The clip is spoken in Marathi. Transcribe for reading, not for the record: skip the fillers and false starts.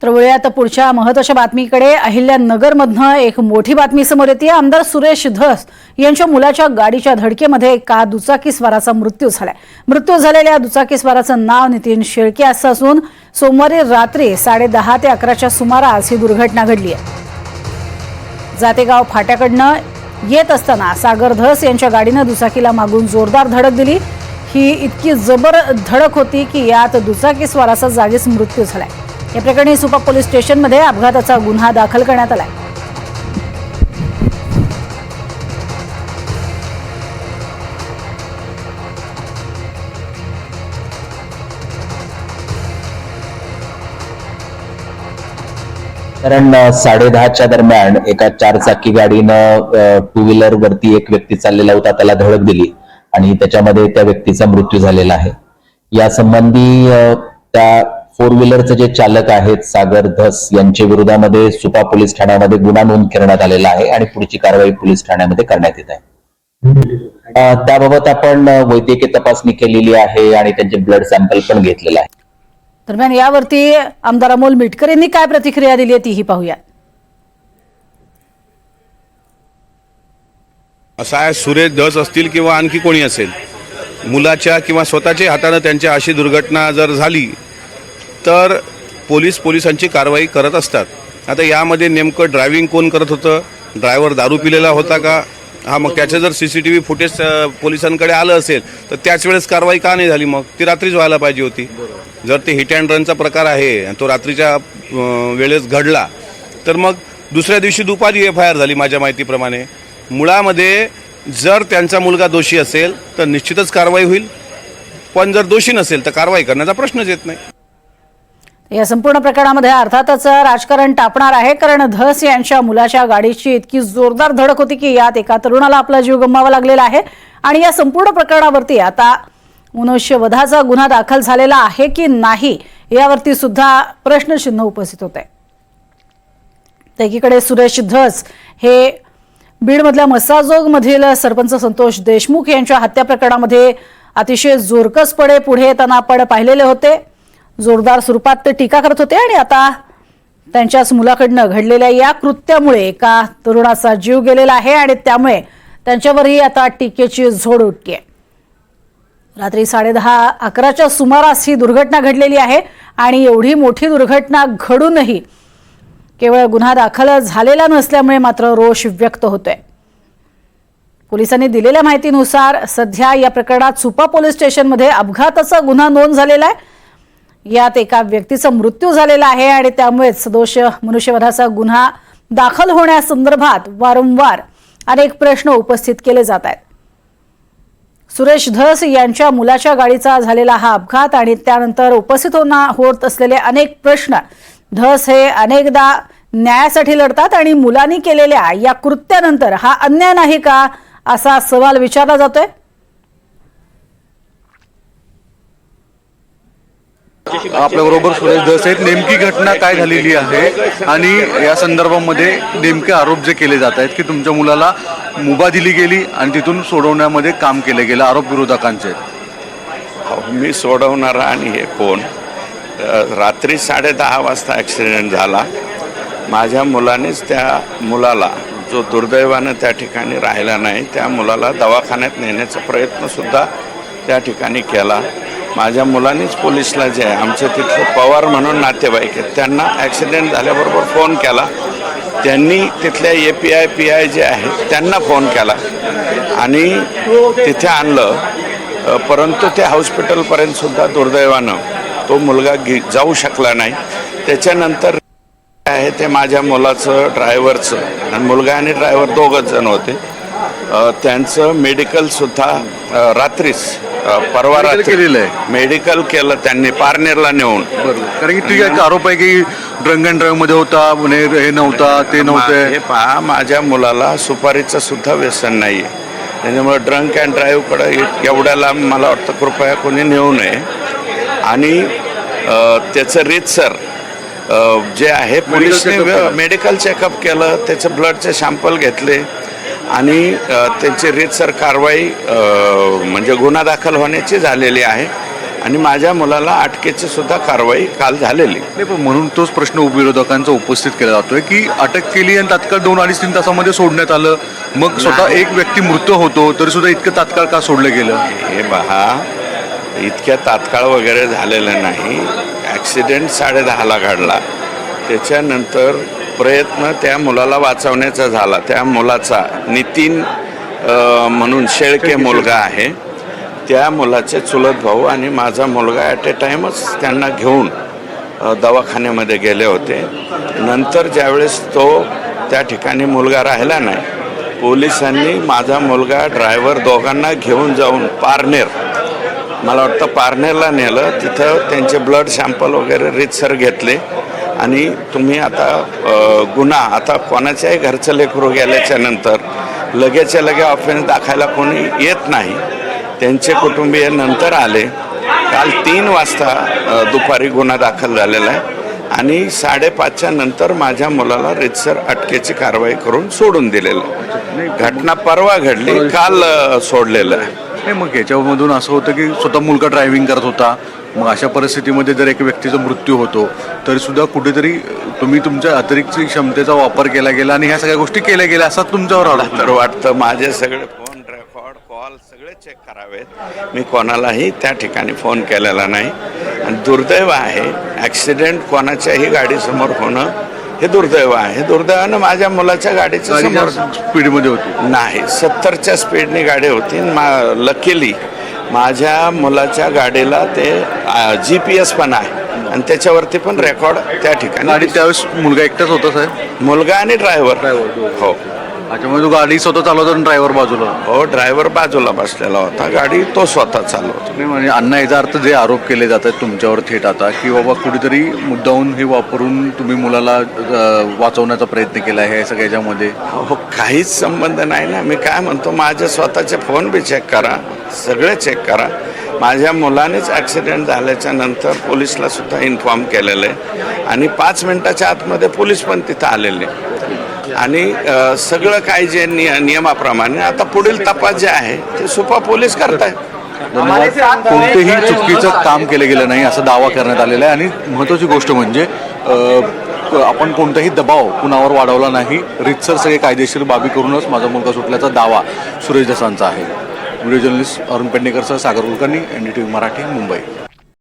तर वळूया आता पुढच्या महत्त्वाच्या बातमीकडे। अहिल्यानगरमधनं एक मोठी बातमी समोर येते। आमदार सुरेश धस यांच्या मुलाच्या गाडीच्या धडकेमध्ये एका दुचाकीस्वाराचा मृत्यू झालाय। मृत्यू झालेल्या दुचाकीस्वाराचं नाव नितीन शेळके असं असून सोमवारी रात्री 10:30 ते 11च्या सुमारास ही दुर्घटना घडली आहे। जातेगाव फाट्याकडनं येत असताना सागर धस यांच्या गाडीनं दुचाकीला मागून जोरदार धडक दिली। ही इतकी जबर धडक होती की यात दुचाकीस्वाराचा जागीच मृत्यू झालाय। या प्रकरणी सुपा पोलीस स्टेशनमध्ये अपघाताचा गुन्हा दाखल करण्यात आलाय। कारण 10:30च्या दरम्यान एका 4 चाकी गाडीनं टू व्हीलर वरती एक व्यक्ती चाललेला होता, त्याला धडक दिली आणि त्याच्यामध्ये त्या व्यक्तीचा मृत्यू झालेला आहे। या संबंधी त्या 4 व्हीलरचे जे चालक आहेत सागर धस यांच्या विरोधामध्ये सुपा पोलीस ठाण्यामध्ये गुन्हा नोंद करण्यात आलेला आहे आणि पुढची कारवाई पोलीस ठाण्यामध्ये करण्यात येत आहे। त्याबाबत आपण वैद्यकीय तपासणी केलेली आहे आणि त्यांचे ब्लड सॅम्पल पण घेतलेलं आहे। दरम्यान यावरती आमदार अमोल मिटकर यांनी काय प्रतिक्रिया दिली आहे तीही पाहूया। असा आहे, सुरेश धस असतील किंवा आणखी कोणी असेल, मुलाच्या किंवा स्वतःच्या हाताने त्यांच्या अशी दुर्घटना जर झाली तर पोलिसांची कारवाई करत असतात। आता यामध्ये नेमकं ड्रायव्हिंग कोण करत होतं, ड्रायव्हर दारू पिलेला होता का, हा मग त्याचं जर CCTV फुटेज पोलिसांकडे आलं असेल तर त्याच वेळेस कारवाई का नाही झाली? मग ती रात्रीच व्हायला पाहिजे होती। जर ते हिट अँड रनचा प्रकार आहे आणि तो रात्रीच्या वेळेस घडला तर मग दुसऱ्या दिवशी दुपारी FIR झाली माझ्या माहितीप्रमाणे। मुळामध्ये जर त्यांचा मुलगा दोषी असेल तर निश्चितच कारवाई होईल, पण जर दोषी नसेल तर कारवाई करण्याचा प्रश्नच येत नाही। या संपूर्ण प्रकरणामध्ये अर्थातच राजकारण टापणार आहे, कारण धस यांच्या मुलाच्या गाडीची इतकी जोरदार धडक होती की यात एका तरुणाला आपला जीव गमवावा लागलेला आहे आणि या संपूर्ण प्रकरणावरती आता मनुष्यवधाचा गुन्हा दाखल झालेला आहे की नाही यावरती सुद्धा प्रश्नचिन्ह उपस्थित होत आहे। तर एकीकडे सुरेश धस हे बीडमधल्या मसाजोगमधील सरपंच संतोष देशमुख यांच्या हत्या प्रकरणामध्ये अतिशय जोरकसपणे पुढे येताना आपण पाहिलेले होते। जोरदार स्वरूपात ते टीका करत होते आणि आता त्यांच्याच मुलाकडनं घडलेल्या या कृत्यामुळे एका तरुणाचा जीव गेलेला आहे आणि त्यामुळे त्यांच्यावरही आता टीकेची झोड उठली आहे। रात्री 10:30-11च्या सुमारास ही दुर्घटना घडलेली आहे आणि एवढी मोठी दुर्घटना घडूनही केवळ गुन्हा दाखल झालेला नसल्यामुळे मात्र रोष व्यक्त होतोय। पोलिसांनी दिलेल्या माहितीनुसार सध्या या प्रकरणात सुपा पोलीस स्टेशनमध्ये अपघाताचा गुन्हा नोंद झालेला आहे। यात एका व्यक्तीचा मृत्यू झालेला आहे आणि त्यामुळेच सदोष मनुष्यवधाचा गुन्हा दाखल होण्यासंदर्भात वारंवार अनेक प्रश्न उपस्थित केले जात आहेत। सुरेश धस यांच्या मुलाच्या गाडीचा झालेला हा अपघात आणि त्यानंतर उपस्थित होत असलेले अनेक प्रश्न। धस हे अनेकदा न्यायासाठी लढतात आणि मुलांनी केलेल्या या कृत्यानंतर हा अन्याय नाही का असा सवाल विचारला जातोय। आपल्याबरोबर सुरेश धस आहेत। नेमकी घटना काय झालेली आहे आणि या संदर्भामध्ये नेमके आरोप जे केले जात आहेत की तुमच्या मुलाला मुभा दिली गेली आणि तिथून सोडवण्यामध्ये काम केले गेलं, आरोप विरोधकांचे। मी सोडवणार आणि हे कोण? रात्री 10:30 वाजता ॲक्सिडेंट झाला। माझ्या मुलानेच त्या मुलाला, जो दुर्दैवानं त्या ठिकाणी राहिला नाही, त्या मुलाला दवाखान्यात नेण्याचा प्रयत्नसुद्धा त्या ठिकाणी केला। माझ्या मुलानेच पोलिसला जे आहे, आमचे तिथले पवार म्हणून नातेवाईक आहेत, त्यांना ॲक्सिडेंट झाल्याबरोबर फोन केला। त्यांनी तिथल्या API PI जे आहेत त्यांना फोन केला आणि तिथे आणलं, परंतु ते हॉस्पिटलपर्यंतसुद्धा दुर्दैवानं तो मुलगा जाऊ शकला नाही। त्याच्यानंतर आहे ते माझ्या मुलाचं, ड्रायव्हरचं, आणि मुलगा आणि ड्रायव्हर दोघंच जण होते, त्यांचं मेडिकलसुद्धा रात्रीच परवा रात्री मेडिकल केलं त्यांनी पारनेरला नेऊन। कारण की एक आरोप आहे की ड्रंक अँड ड्राईव्ह मध्ये होता, हे नव्हता, ते नव्हतं। हे पहा, माझ्या मुलाला सुपारीचं सुद्धा व्यसन नाही आहे, त्याच्यामुळे ड्रंक अँड ड्राईव्हकडे एवढ्या लांब मला वाटतं कृपया कोणी नेऊ नये। आणि त्याचं रीतसर जे आहे पोलिसने मेडिकल चेकअप केलं, त्याचं ब्लडचे सॅम्पल घेतले आणि त्यांची रीतसर कारवाई म्हणजे गुन्हा दाखल होण्याची झालेली आहे। आणि माझ्या मुलाला अटकेची सुद्धा कारवाई काल झालेली. नाही, पण म्हणून तोच प्रश्न विरोधकांचा उपस्थित केला जातोय की अटक केली आणि तात्काळ 2-2.5-3 तासामध्ये सोडण्यात आलं, मग स्वतः एक व्यक्ती मृत होतो तरी सुद्धा इतकं तात्काळ का सोडलं गेलं? हे पहा, इतक्या तात्काळ वगैरे झालेलं नाही. ॲक्सिडेंट 10:30ला घडला. त्याच्यानंतर प्रयत्न त्या मुलाला वाचवण्याचा झाला. त्या मुलाचा नितीन म्हणून शेळके मुलगा आहे, त्या मुलाचे चुलत भाऊ आणि माझा मुलगा ॲट ए टाईमच त्यांना घेऊन दवाखान्यामध्ये गेले होते. नंतर ज्यावेळेस तो त्या ठिकाणी मुलगा राहिला नाही, पोलिसांनी माझा मुलगा ड्रायव्हर दोघांना घेऊन जाऊन पारनेर, मला वाटतं पारनेरला नेलं. तिथं त्यांचे ब्लड सॅम्पल वगैरे रीतसर घेतले आणि तुम्ही आता गुन्हा आता कोणाच्याही घरचं लेकरू गेल्याच्या नंतर लगेचच्या लगे ऑफेन्स दाखायला कोणी येत नाही. त्यांचे कुटुंबीय नंतर आले. काल 3 वाजता दुपारी गुन्हा दाखल झालेला आहे आणि 5:30च्या नंतर माझ्या मुलाला रीतसर अटकेची कारवाई करून सोडून दिलेलं आहे. घटना परवा घडली, काल सोडलेलं आहे. नाही, मग याच्यामधून असं होतं की स्वतः मुलगा ड्रायव्हिंग करत होता, मग अशा परिस्थितीमध्ये जर एका व्यक्तीचा मृत्यू होतो तरी सुद्धा कुठेतरी तुम्ही तुमच्या अतिरिक्त क्षमतेचा वापर केला गेला आणि ह्या सगळ्या गोष्टी केल्या गेल्या असं तुमच्यावर आलं. तर वाटतं माझे सगळे फोन रेकॉर्ड कॉल सगळे चेक करावेत. मी कोणालाही त्या ठिकाणी फोन केलेला नाही आणि दुर्दैव आहे, ॲक्सिडेंट कोणाच्याही गाडीसमोर होणं हे दुर्दैव आहे. दुर्दैवानं माझ्या मुलाच्या गाडीच्या समोर स्पीडमध्ये होती नाही, 70च्या स्पीडनी गाडी होती. लकीली माझ्या मुलाच्या गाडीला ते GPS पण आहे आणि त्याच्यावरती पण रेकॉर्ड त्या ठिकाणी. गाडी त्यावेळेस मुलगा एकटाच होता साहेब? मुलगा आणि ड्रायव्हर. हो. त्याच्यामुळे तो गाडी स्वतः चालवतो आणि ड्रायव्हर बाजूला? हो, ड्रायव्हर बाजूला बसलेला होता, गाडी तो स्वतः चालवतो. नाही, म्हणजे अण्णा याचा अर्थ जे आरोप केले जात आहेत तुमच्यावर थेट आता की बाबा कुठेतरी मुद्दाहून हे वापरून तुम्ही मुलाला वाचवण्याचा प्रयत्न केला आहे, सगळ्या याच्यामध्ये? हो, काहीच संबंध नाही ना. मी काय म्हणतो, माझे स्वतःचे फोन बी चेक करा, सगळे चेक करा. माझ्या मुलानेच ॲक्सिडेंट झाल्याच्या नंतर पोलिसला सुद्धा इन्फॉर्म केलेलं आहे आणि 5 मिनिटाच्या आतमध्ये पोलीस पण तिथं आलेले आणि सगळं काय जे नियमाप्रमाणे आता पुढील तपास जे आहे ते सुपा पोलीस करतायत. कोणतेही चुकीचं काम केलं गेलं नाही असा दावा करण्यात आलेला आहे आणि महत्त्वाची गोष्ट म्हणजे आपण कोणताही दबाव कुणावर वाढवला नाही. रीतसर सगळे कायदेशीर बाबी करूनच माझा मुलगा सुटल्याचा दावा सुरेश दसांचा आहे. व्हिडिओ जर्नलिस्ट अरुण पेडणेकरसह सागर कुलकर्णी, NDTV मराठी, मुंबई.